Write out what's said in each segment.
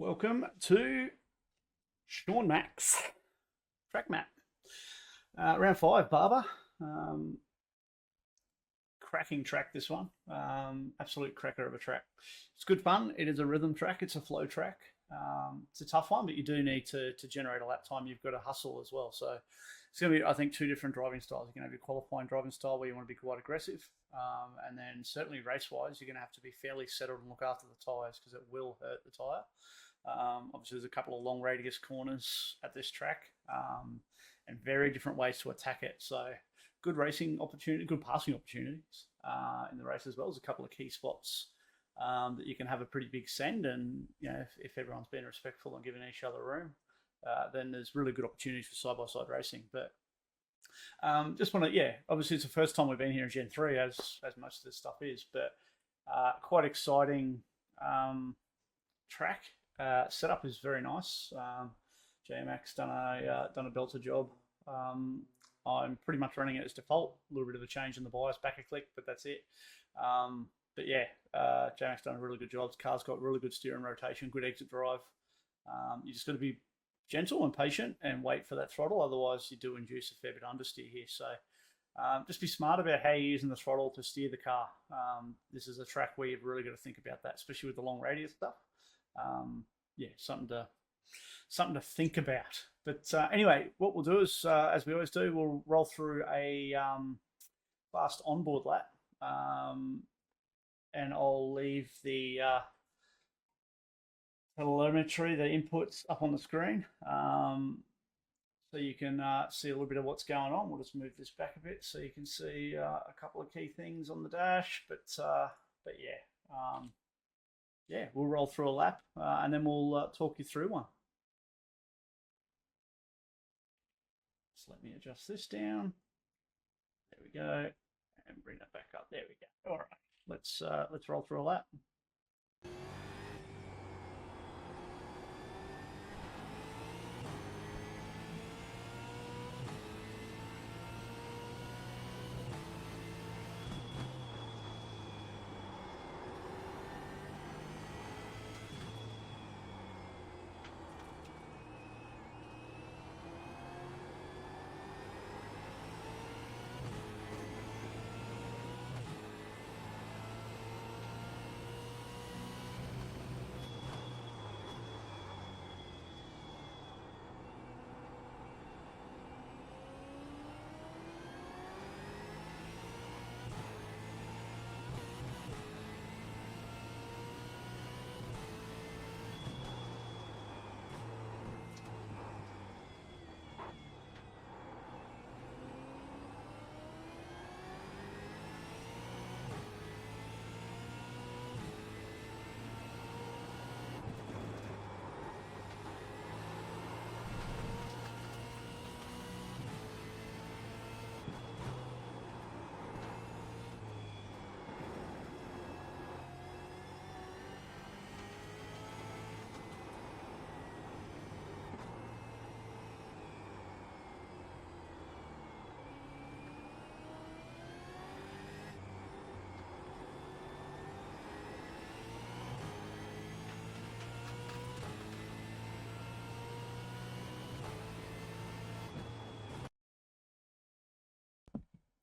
Welcome to Sean Max track map. Round 5, Barber. Cracking track, this one. Absolute cracker of a track. It's good fun. It is a rhythm track. It's a flow track. It's a tough one, but you do need to generate a lap time. You've got to hustle as well. So it's going to be, I think, two different driving styles. You're going to have your qualifying driving style where you want to be quite aggressive. And then certainly race-wise, you're going to have to be fairly settled and look after the tyres because it will hurt the tyre. Obviously, there's a couple of long radius corners at this track and very different ways to attack it. So good racing opportunity, good passing opportunities in the race as well. There's a couple of key spots that you can have a pretty big send, and if everyone's been respectful and giving each other room, then there's really good opportunities for side-by-side racing. But just want to, obviously it's the first time we've been here in Gen 3, as most of this stuff is, but quite exciting track. Setup is very nice. JMAX done a belter job. I'm pretty much running it as default. A little bit of a change in the bias, back a click, but that's it. But yeah, JMAX done a really good job. The car's got really good steering rotation, good exit drive. You just got to be gentle and patient and wait for that throttle. Otherwise, you do induce a fair bit of understeer here. So just be smart about how you're using the throttle to steer the car. This is a track where you've really got to think about that, especially with the long radius stuff. Something to think about. But anyway, what we'll do is, as we always do, we'll roll through a fast onboard lap, and I'll leave the telemetry, the inputs up on the screen, so you can see a little bit of what's going on. We'll just move this back a bit so you can see a couple of key things on the dash. But we'll roll through a lap and then we'll talk you through one. Just let me adjust this down. There we go, and bring that back up. There we go. All right, let's roll through a lap.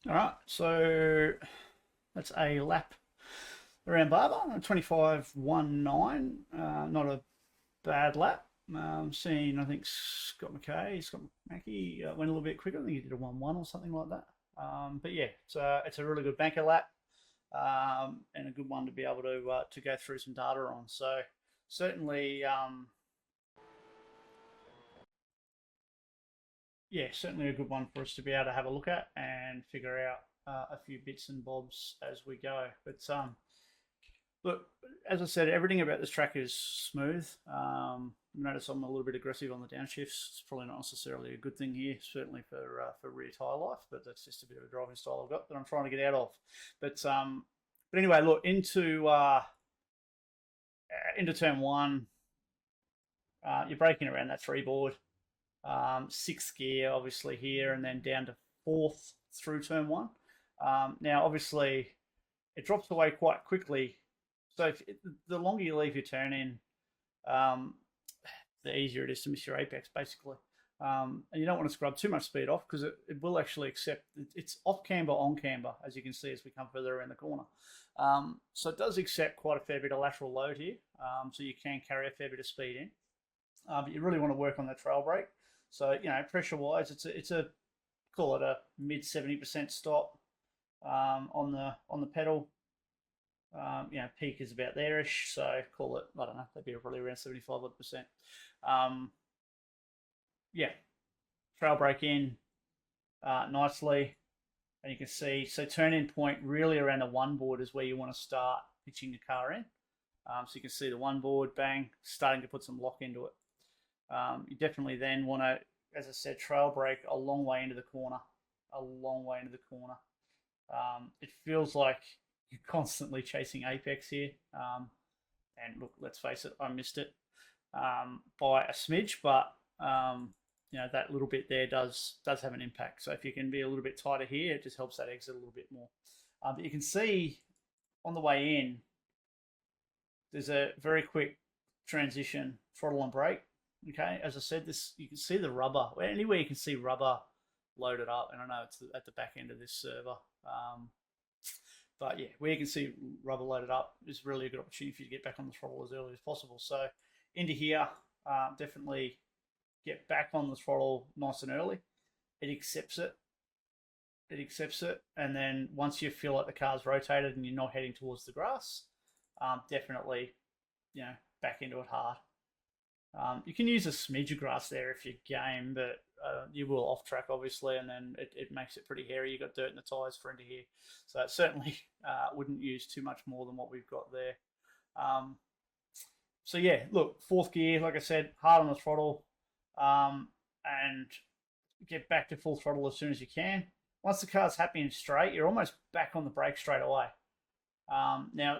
All right, so that's a lap around Barber, 25.19. Not a bad lap. Seeing, I think, Scott Mackey went a little bit quicker. I think he did a 1-1 or something like that. But yeah, it's a really good banker lap, and a good one to be able to go through some data on. So certainly, certainly a good one for us to be able to have a look at and figure out a few bits and bobs as we go. But look, as I said, everything about this track is smooth. Notice I'm a little bit aggressive on the downshifts. It's probably not necessarily a good thing here, certainly for rear tyre life, but that's just a bit of a driving style I've got that I'm trying to get out of. But anyway, look, into turn one, you're braking around that 3 board. 6th gear obviously here, and then down to 4th through turn 1. Now obviously it drops away quite quickly, so the longer you leave your turn in, the easier it is to miss your apex, basically. And you don't want to scrub too much speed off because it will actually accept, it's off camber, on camber, as you can see as we come further around the corner. So it does accept quite a fair bit of lateral load here, so you can carry a fair bit of speed in. But you really want to work on that trail brake. So, pressure-wise, it's a call it a mid 70% stop on the pedal. Peak is about there-ish, so call it, I don't know, that'd be probably around 75%. Trail brake in nicely, and you can see, so turn-in point really around the one board is where you want to start pitching the car in. So you can see the one board, bang, starting to put some lock into it. You definitely then want to, as I said, trail brake a long way into the corner, It feels like you're constantly chasing apex here. And look, let's face it, I missed it by a smidge, but that little bit there does have an impact. So if you can be a little bit tighter here, it just helps that exit a little bit more. But you can see on the way in, there's a very quick transition, throttle and brake. Okay, as I said, you can see the rubber. Anywhere you can see rubber loaded up, and I know it's at the back end of this server. But yeah, where you can see rubber loaded up is really a good opportunity for you to get back on the throttle as early as possible. So into here, definitely get back on the throttle nice and early. It accepts it. And then once you feel like the car's rotated and you're not heading towards the grass, definitely, back into it hard. You can use a smidge of grass there if you're game, but you will off track obviously, and then it makes it pretty hairy. You've got dirt in the tyres for into here, so it certainly wouldn't use too much more than what we've got there. So yeah, look, fourth gear, like I said, hard on the throttle, and get back to full throttle as soon as you can. Once the car's happy and straight, you're almost back on the brake straight away. Now,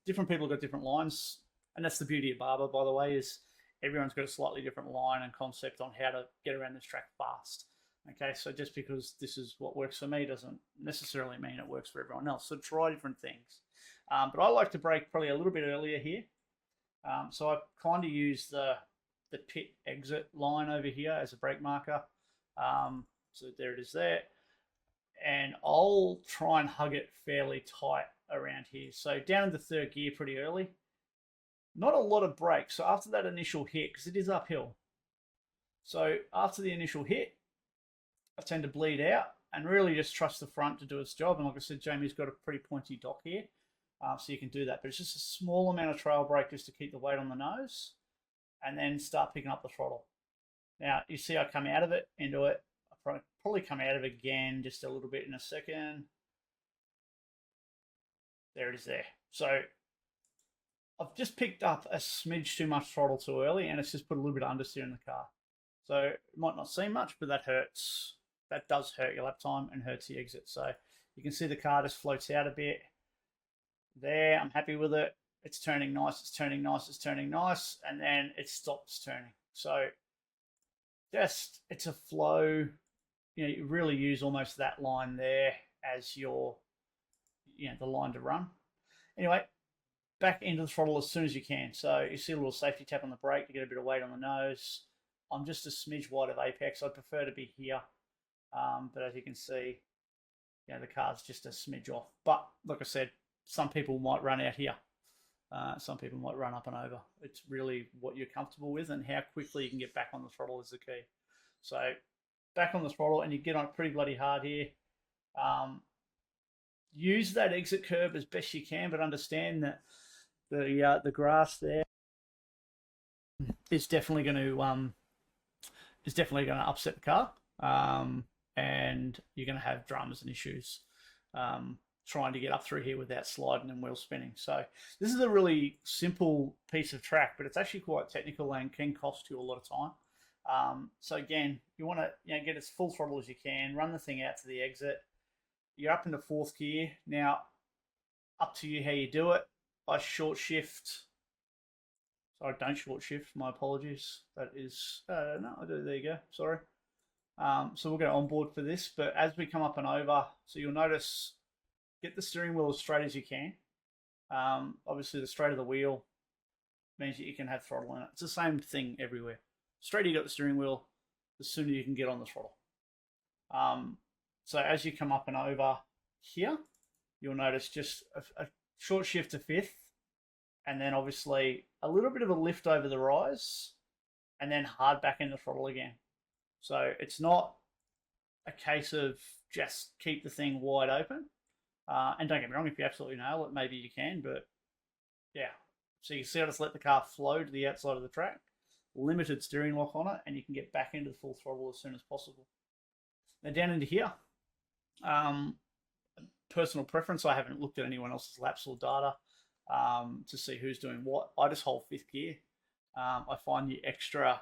different people have got different lines, and that's the beauty of Barber, by the way, is everyone's got a slightly different line and concept on how to get around this track fast. Okay, so just because this is what works for me doesn't necessarily mean it works for everyone else. So try different things. But I like to brake probably a little bit earlier here. So I kind of use the pit exit line over here as a brake marker. So there it is there. And I'll try and hug it fairly tight around here. So down in the third gear pretty early. Not a lot of brake. So after that initial hit, because it is uphill. So after the initial hit, I tend to bleed out and really just trust the front to do its job. And like I said, Jamie's got a pretty pointy dock here. So you can do that. But it's just a small amount of trail brake just to keep the weight on the nose. And then start picking up the throttle. Now, you see I come out of it, into it. I'll probably come out of it again just a little bit in a second. There it is there. So I've just picked up a smidge too much throttle too early, and it's just put a little bit of understeer in the car. So it might not seem much, but that hurts. That does hurt your lap time and hurts the exit. So you can see the car just floats out a bit. There, I'm happy with it. It's turning nice, it's turning nice, it's turning nice, and then it stops turning. So just, it's a flow. You really use almost that line there as your, the line to run. Anyway, back into the throttle as soon as you can. So you see a little safety tap on the brake to get a bit of weight on the nose. I'm just a smidge wide of apex. I'd prefer to be here. But as you can see, the car's just a smidge off. But like I said, some people might run out here. Some people might run up and over. It's really what you're comfortable with and how quickly you can get back on the throttle is the key. So back on the throttle and you get on it pretty bloody hard here. Use that exit curb as best you can, but understand that the grass there is definitely going to upset the car, and you're going to have dramas and issues trying to get up through here without sliding and wheel spinning. So this is a really simple piece of track, but it's actually quite technical and can cost you a lot of time. So again, you want to get as full throttle as you can, run the thing out to the exit. You're up into fourth gear. Now, up to you how you do it. I short shift. Sorry, don't short shift. My apologies. That is, no, I do. There you go. Sorry. So we'll go on board for this. But as we come up and over, so you'll notice, get the steering wheel as straight as you can. Obviously, the straighter the wheel means that you can have throttle in it. It's the same thing everywhere. straighter you got the steering wheel, the sooner you can get on the throttle. So as you come up and over here, you'll notice just a short shift to fifth, and then obviously a little bit of a lift over the rise, and then hard back in the throttle again. So it's not a case of just keep the thing wide open. And don't get me wrong, if you absolutely nail it, maybe you can, but yeah. So you see how to let the car flow to the outside of the track, limited steering lock on it, and you can get back into the full throttle as soon as possible. Now down into here, personal preference, I haven't looked at anyone else's laps or data to see who's doing what. I just hold fifth gear. I find the extra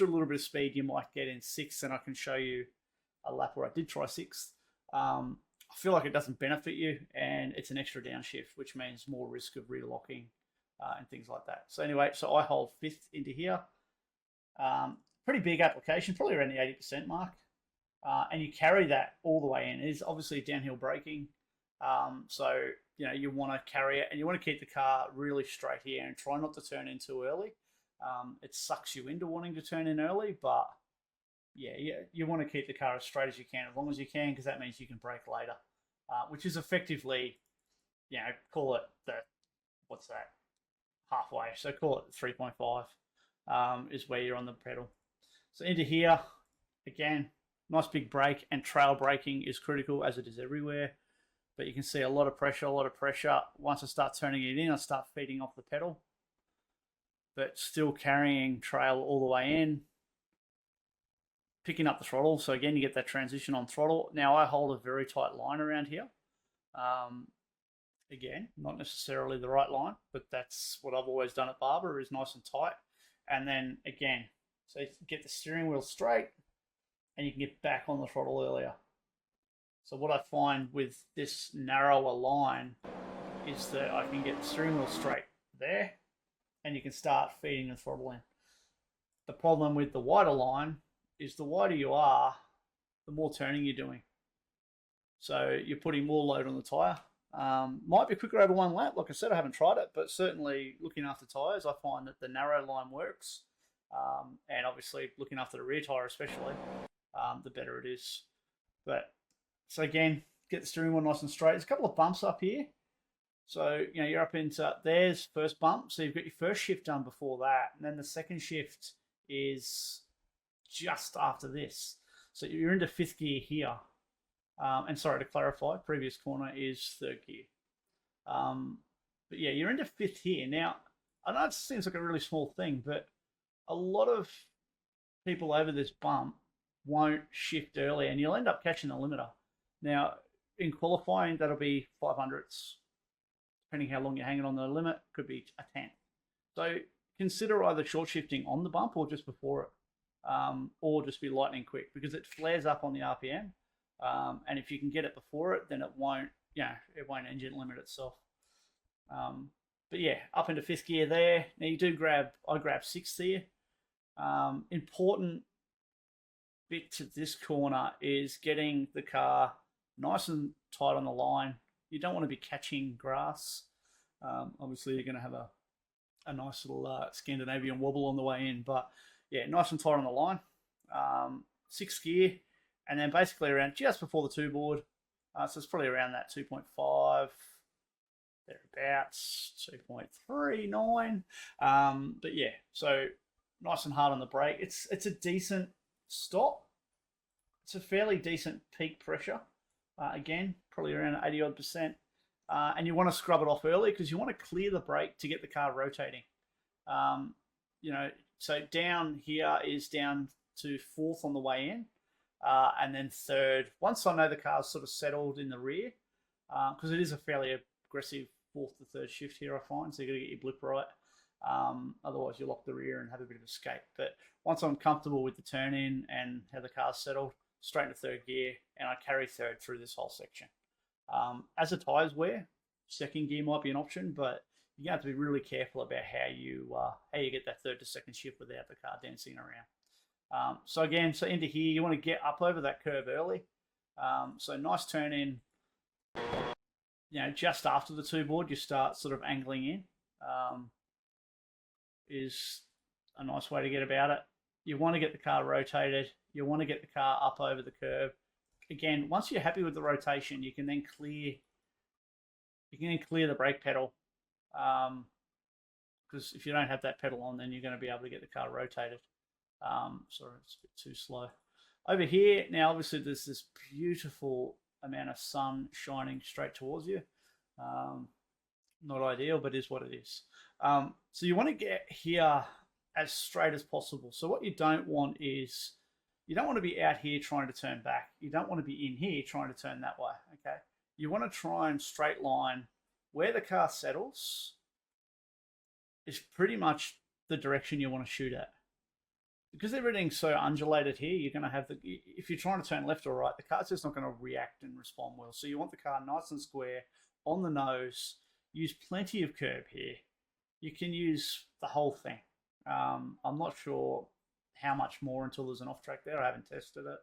little bit of speed you might get in sixth, and I can show you a lap where I did try sixth. I feel like it doesn't benefit you, and it's an extra downshift, which means more risk of relocking and things like that. So anyway, so I hold fifth into here. Pretty big application, probably around the 80% mark. And you carry that all the way in. It is obviously downhill braking. So, you know, you want to carry it, and you want to keep the car really straight here and try not to turn in too early. It sucks you into wanting to turn in early, but yeah, you want to keep the car as straight as you can, as long as you can, because that means you can brake later, which is effectively, you know, call it what's that, halfway. So call it 3.5 is where you're on the pedal. So into here, again, nice big brake, and trail braking is critical, as it is everywhere. But you can see a lot of pressure. Once I start turning it in, I start feeding off the pedal, but still carrying trail all the way in. Picking up the throttle. So again, you get that transition on throttle. Now I hold a very tight line around here. Again, not necessarily the right line, but that's what I've always done at Barber, is nice and tight. And then again, so you get the steering wheel straight, and you can get back on the throttle earlier. So what I find with this narrower line is that I can get the steering wheel straight there, and you can start feeding the throttle in. The problem with the wider line is the wider you are, the more turning you're doing. So you're putting more load on the tyre. Might be quicker over one lap. Like I said, I haven't tried it, but certainly looking after tyres, I find that the narrow line works. And obviously looking after the rear tyre especially, the better it is. But so again, get the steering wheel nice and straight. There's a couple of bumps up here. So, you know, you're up into, there's first bump. So you've got your first shift done before that. And then the second shift is just after this. So you're into fifth gear here. And sorry, to clarify, previous corner is third gear. But yeah, you're into fifth here. Now, I know it seems like a really small thing, but a lot of people over this bump won't shift early, and you'll end up catching the limiter. Now, in qualifying, that'll be 500ths. Depending how long you're hanging on the limit, could be a 10th. So consider either short shifting on the bump or just before it, or just be lightning quick, because it flares up on the RPM. And if you can get it before it, then it won't, you know, it won't engine limit itself. But yeah, up into fifth gear there. Now you do I grab sixth here. Important bit to this corner is getting the car nice and tight on the line. You don't want to be catching grass. Obviously you're going to have a nice little Scandinavian wobble on the way in, but yeah, nice and tight on the line. Sixth gear, and then basically around just before the two board. So it's probably around that 2.5, thereabouts, 2.39. But yeah, so nice and hard on the brake. It's a decent stop. It's a fairly decent peak pressure. Again, probably around 80 odd %. And you want to scrub it off early because you want to clear the brake to get the car rotating. You know, so down here is down to fourth on the way in, and then third. Once I know the car's sort of settled in the rear, because it is a fairly aggressive fourth to third shift here, I find, so you got to get your blip right. Otherwise, you lock the rear and have a bit of escape. But once I'm comfortable with the turn in and how the car's settled, straight into third gear, and I carry third through this whole section. As the tyres wear, second gear might be an option, but you have to be really careful about how you get that third to second shift without the car dancing around. So again, so into here, you want to get up over that curve early. So nice turn in. You know, just after the two board, you start sort of angling in. Is a nice way to get about it. You want to get the car rotated. You want to get the car up over the curb. Again, once you're happy with the rotation, you can then clear the brake pedal. Because if you don't have that pedal on, then you're going to be able to get the car rotated. Sorry, it's a bit too slow. Over here, now obviously there's this beautiful amount of sun shining straight towards you. Not ideal, but is what it is. So you want to get here as straight as possible. So what you don't want is, you don't want to be out here trying to turn back. You don't want to be in here trying to turn that way, okay? You want to try and straight line where the car settles is pretty much the direction you want to shoot at. Because everything's so undulated here, you're going to have if you're trying to turn left or right, the car's just not going to react and respond well. So you want the car nice and square on the nose. Use plenty of curb here. You can use the whole thing. I'm not sure how much more until there's an off track there. I haven't tested it.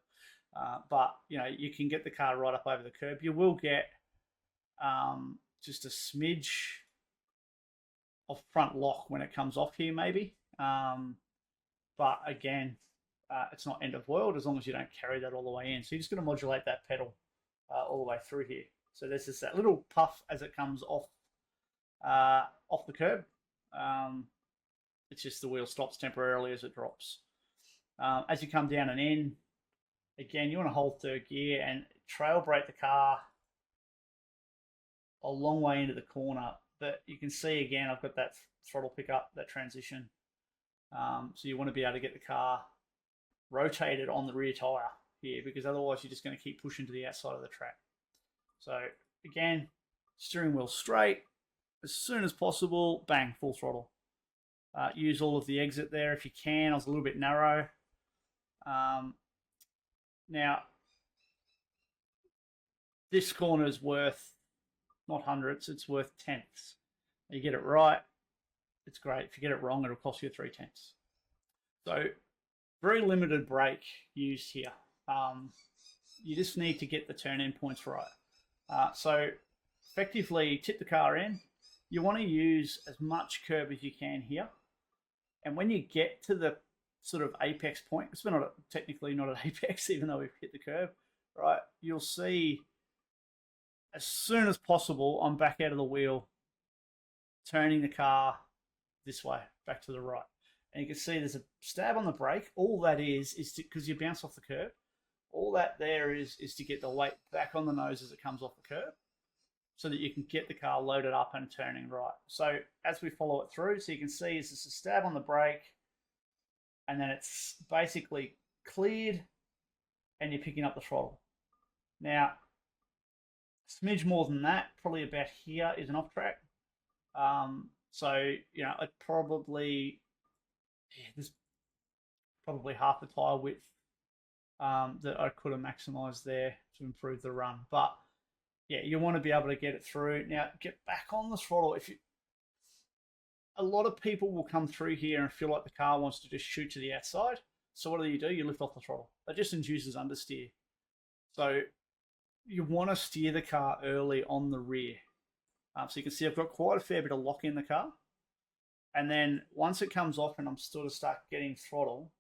But you know, you can get the car right up over the curb. You will get just a smidge of front lock when it comes off here, maybe. But again, it's not end of world as long as you don't carry that all the way in. So you're just going to modulate that pedal all the way through here. So there's just that little puff as it comes off the curb. It's just the wheel stops temporarily as it drops. As you come down and in, again, you want to hold third gear and trail brake the car a long way into the corner. But you can see again, I've got that throttle pickup, that transition. So you want to be able to get the car rotated on the rear tyre here, because otherwise you're just going to keep pushing to the outside of the track. So again, steering wheel straight, as soon as possible, bang, full throttle. Use all of the exit there if you can. I was a little bit narrow. Now, this corner is worth not hundredths, it's worth tenths. You get it right, it's great. If you get it wrong, it'll cost you 3/10. So very limited brake used here. You just need to get the turn-in points right. So effectively tip the car in. You want to use as much curb as you can here. And when you get to the sort of apex point, it's not technically not an apex, even though we've hit the curb, right? You'll see as soon as possible, I'm back out of the wheel, turning the car this way, back to the right. And you can see there's a stab on the brake. All that is because you bounce off the curb. All that there is to get the weight back on the nose as it comes off the curb, so that you can get the car loaded up and turning right. So as we follow it through, so you can see it's just a stab on the brake, and then it's basically cleared, and you're picking up the throttle. Now, a smidge more than that, probably about here, is an off track. So, you know, it probably, there's probably half the tyre width that I could have maximised there to improve the run. But yeah, you want to be able to get it through. Now, get back on the throttle. A lot of people will come through here and feel like the car wants to just shoot to the outside. So what do? You lift off the throttle. That just induces understeer. So you want to steer the car early on the rear. So you can see I've got quite a fair bit of lock in the car. And then once it comes off and I'm sort of start getting throttle,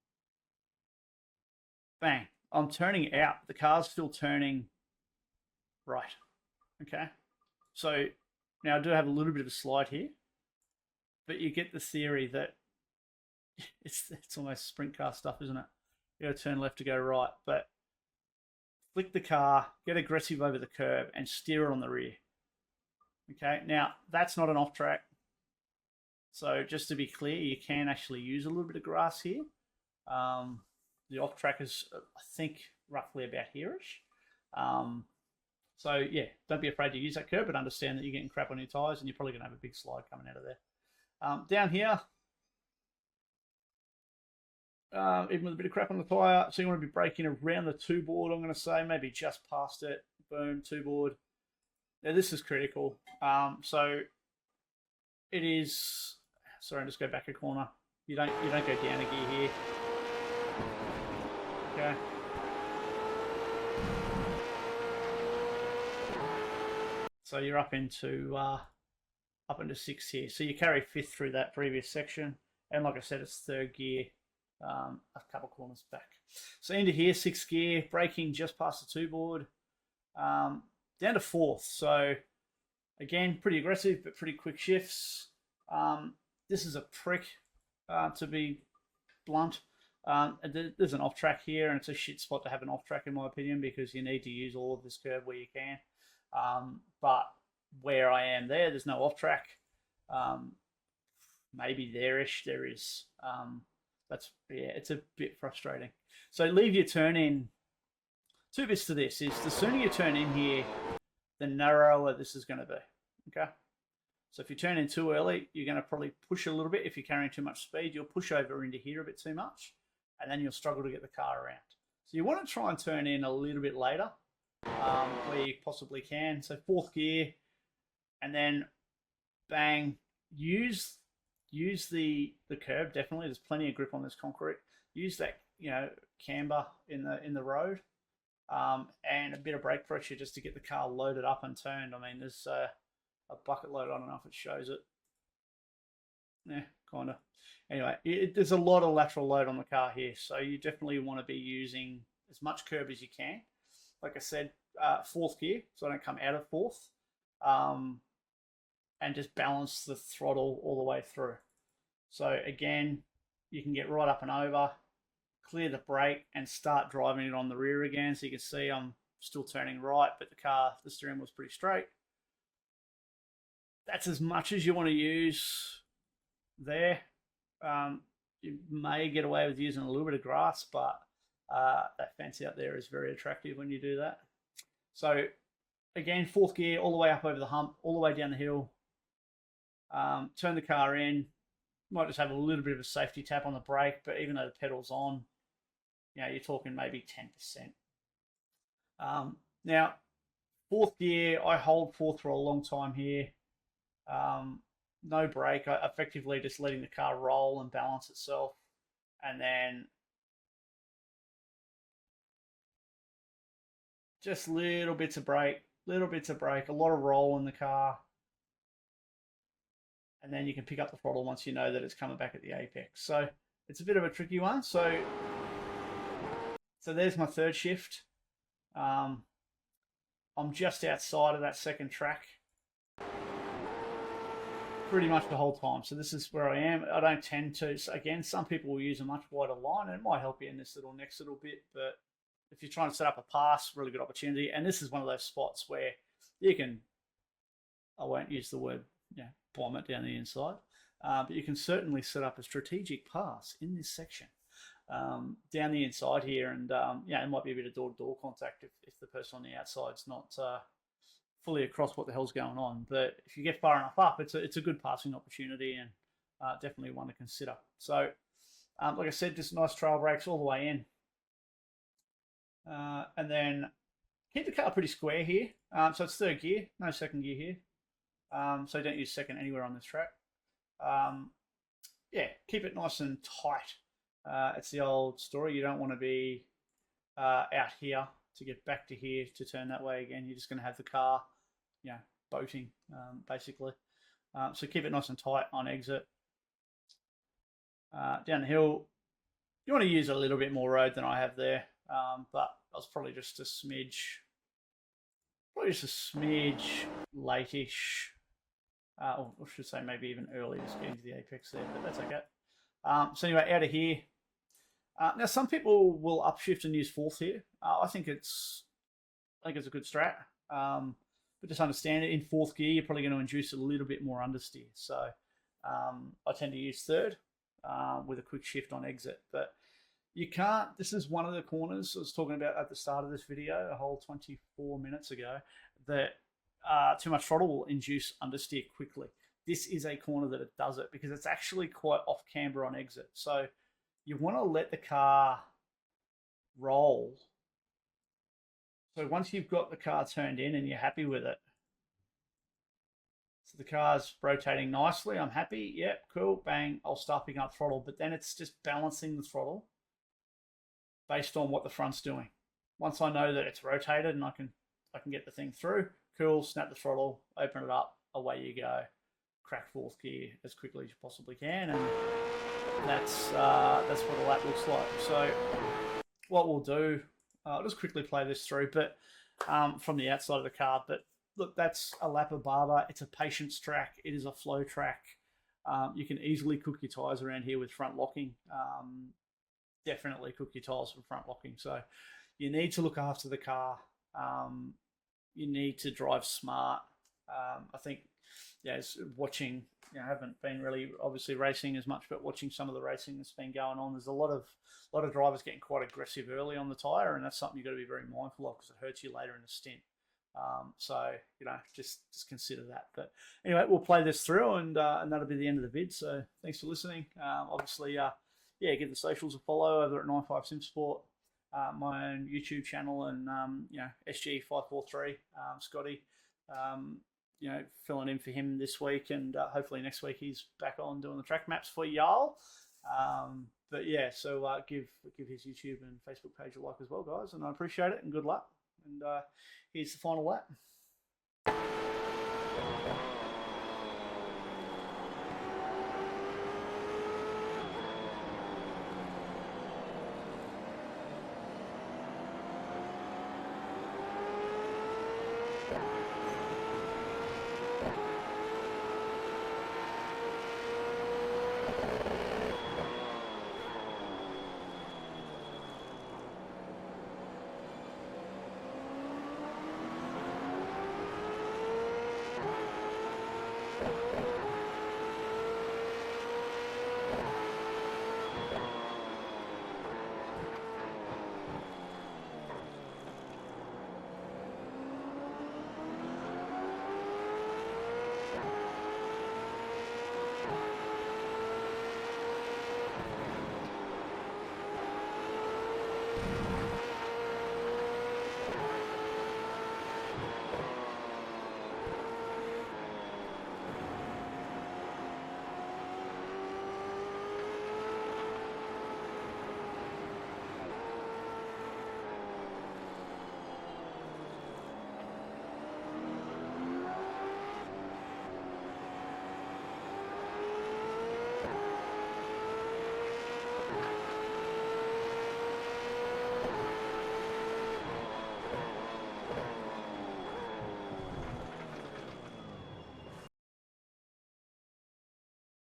bang, I'm turning out. The car's still turning right. Okay. So now I do have a little bit of a slide here, but you get the theory that it's almost sprint car stuff, isn't it? You got to turn left to go right, but flick the car, get aggressive over the curb, and steer it on the rear. Okay, now that's not an off track. So just to be clear, you can actually use a little bit of grass here. The off track is, I think, roughly about here-ish. So yeah, don't be afraid to use that curb, but understand that you're getting crap on your tyres and you're probably going to have a big slide coming out of there. Down here, even with a bit of crap on the tyre, so you want to be braking around the 2-board, I'm going to say, maybe just past it, boom, 2-board. Now this is critical. So it is, sorry, I'll just go back a corner. You don't go down a gear here. Okay. So you're up into 6th here. So you carry 5th through that previous section, and like I said, it's 3rd gear a couple corners back. So into here, 6th gear, braking just past the 2 board, down to 4th. So again, pretty aggressive, but pretty quick shifts. This is a prick, to be blunt. There's an off track here, and it's a shit spot to have an off track, in my opinion, because you need to use all of this curb where you can. But where I am there's no off track. Maybe there-ish, there is. It's a bit frustrating. So leave your turn in. 2 bits to this is the sooner you turn in here, the narrower this is going to be. Okay. So if you turn in too early, you're going to probably push a little bit. If you're carrying too much speed, you'll push over into here a bit too much, and then you'll struggle to get the car around. So you want to try and turn in a little bit later, where you possibly can. So 4th gear, and then bang, use the curb. Definitely, there's plenty of grip on this concrete. Use that, camber in the road, and a bit of brake pressure just to get the car loaded up and turned. I mean, there's a bucket load. I don't know if it shows it. Yeah, kind of. Anyway, there's a lot of lateral load on the car here, so you definitely want to be using as much curb as you can. Like I said, 4th gear, so I don't come out of 4th, and just balance the throttle all the way through. So again, you can get right up and over, clear the brake, and start driving it on the rear again. So you can see I'm still turning right, but the steering wheel's pretty straight. That's as much as you want to use there. You may get away with using a little bit of grass, but that fence out there is very attractive when you do that. So again, 4th gear, all the way up over the hump, all the way down the hill. Turn the car in. Might just have a little bit of a safety tap on the brake, but even though the pedal's on, you're talking maybe 10%. Now, 4th gear, I hold 4th for a long time here. No brake. I effectively just letting the car roll and balance itself, and then just little bits of brake, a lot of roll in the car, and then you can pick up the throttle once you know that it's coming back at the apex. So it's a bit of a tricky one. So there's my 3rd shift. I'm just outside of that 2nd track pretty much the whole time. So this is where I am. I don't tend to, so again, some people will use a much wider line, and it might help you in this next little bit, but if you're trying to set up a pass, really good opportunity. And this is one of those spots where you can, I won't use the word, bomb it down the inside, but you can certainly set up a strategic pass in this section down the inside here, and it might be a bit of door-to-door contact if the person on the outside's not fully across what the hell's going on. But if you get far enough up, it's a good passing opportunity, and definitely one to consider. So like I said, just nice trail brakes all the way in, and then keep the car pretty square here. So it's 3rd gear, no 2nd gear here, so don't use 2nd anywhere on this track. Keep it nice and tight. It's the old story. You don't want to be out here to get back to here to turn that way again. You're just going to have the car boating, basically. So keep it nice and tight on exit. Down the hill, you want to use a little bit more road than I have there, but I was probably just a smidge late-ish, or I should say maybe even early, just getting to the apex there, but that's okay. So anyway, out of here. Now some people will upshift and use 4th here. I think it's a good strat. But just understand it, in 4th gear, you're probably going to induce a little bit more understeer. So I tend to use 3rd with a quick shift on exit. But you can't, this is one of the corners I was talking about at the start of this video, a whole 24 minutes ago, that too much throttle will induce understeer quickly. This is a corner that it does it because it's actually quite off camber on exit. So you want to let the car roll. So once you've got the car turned in and you're happy with it, so the car's rotating nicely, I'm happy, yep, cool, bang, I'll start picking up throttle, but then it's just balancing the throttle based on what the front's doing. Once I know that it's rotated and I can get the thing through, cool, snap the throttle, open it up, away you go. crack fourth gear as quickly as you possibly can, and that's what a lap looks like. So what we'll do, I'll just quickly play this through, but from the outside of the car. But look, that's a lap of Barber. It's a patience track. It is a flow track. You can easily cook your tyres around here with front locking. Definitely cook your tyres with front locking. So you need to look after the car. You need to drive smart. I think, yeah, watching, I haven't been really obviously racing as much, but watching some of the racing that's been going on, there's a lot of drivers getting quite aggressive early on the tyre, and that's something you've got to be very mindful of because it hurts you later in the stint. So, just consider that. But anyway, we'll play this through, and that'll be the end of the vid. So thanks for listening. Obviously, give the socials a follow over at 95 Sim Sport, my own YouTube channel, and SG543, Scotty. Filling in for him this week, and hopefully next week he's back on doing the track maps for y'all. But yeah, so give his YouTube and Facebook page a like as well, guys, and I appreciate it, and good luck. And here's the final lap.